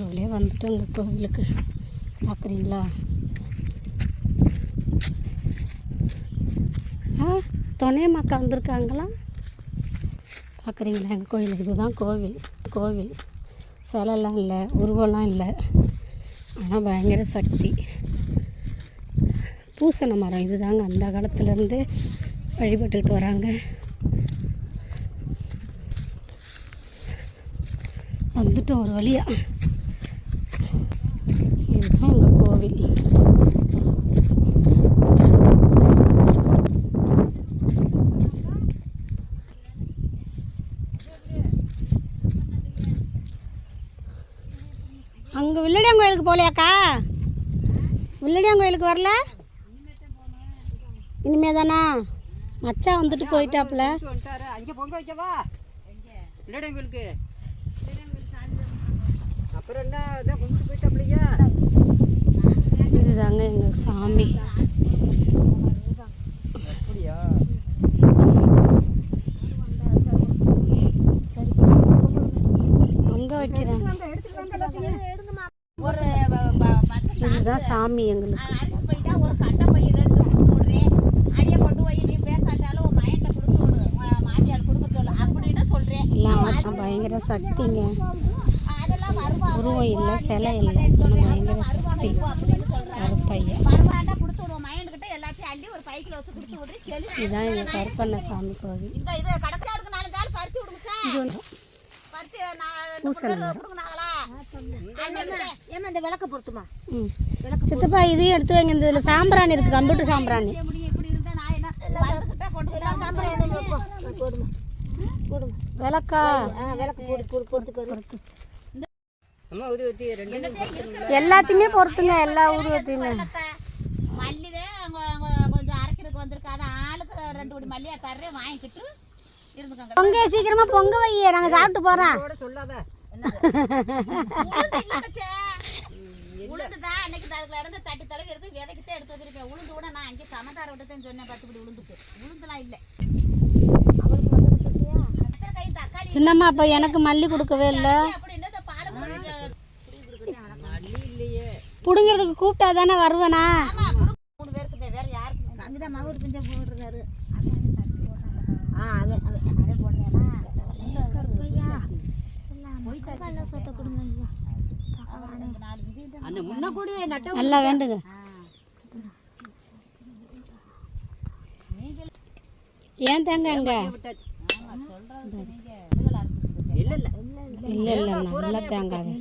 உள்ளே வந்துட்டோங்க கோவிலுக்கு. பார்க்குறீங்களா? துணையம்மாக்கா வந்திருக்காங்களா? பார்க்குறீங்களா? எங்கள் கோயில் இதுதான் கோவில். சிலைலாம் இல்லை, உருவம்லாம் இல்லை, ஆனால் பயங்கர சக்தி. பூசண மரம் இதுதாங்க அந்த காலத்துலேருந்து வழிபட்டுக்கிட்டு வராங்க. வந்துட்டோம் ஒரு வழியாக. இதுதான் எங்கள் கோவில். அங்கே வில்லடியாங்கோயிலுக்கு போகலையாக்கா? வில்லடியாங்கோயிலுக்கு வரல? இனிமே தானா? மச்சான் வந்துட்டு போயிட்டாப்புல. அங்கே பொங்க வைக்கவா? வில்லடியாங்கோயிலுக்கு அப்புறம் என்ன இதான் பொங்கிட்டு போயிட்டாப்லையா? இதுதாங்க எங்கள் சாமி. அப்படியா? அங்கே வைக்கிறேன். இதுதான் சாமி எங்களுக்கு. எல்லாம் பயங்கர சக்திங்க. உருவம் இல்லை, சிலை இல்லை, பயங்கர சக்தி. கருப்பையா இதுதான் எங்கள் கருப்பண்ண சாமி கோவில். சித்தப்பா இதையும் எடுத்து வைங்க. இந்த இதில் சாம்பிராணி இருக்குது, கம்ப்யூட்டர் சாம்பிராணி. விளக்கா? எல்லாத்தையுமே பொறுத்துங்க, எல்லா ஊதுவத்தியுமே. பொங்க சீக்கிரமா பொங்க வைய, நாங்க சாப்பிட்டு போறோம். சின்னம்மா அப்ப எனக்கு மல்லி கொடுக்கவே இல்லை. புடுங்கிறதுக்கு கூப்பிட்டா தானே வருவேனா? நல்லா வேண்டுங்க. ஏன் தேங்க அங்க இல்லை இல்லை நல்லா தேங்காது.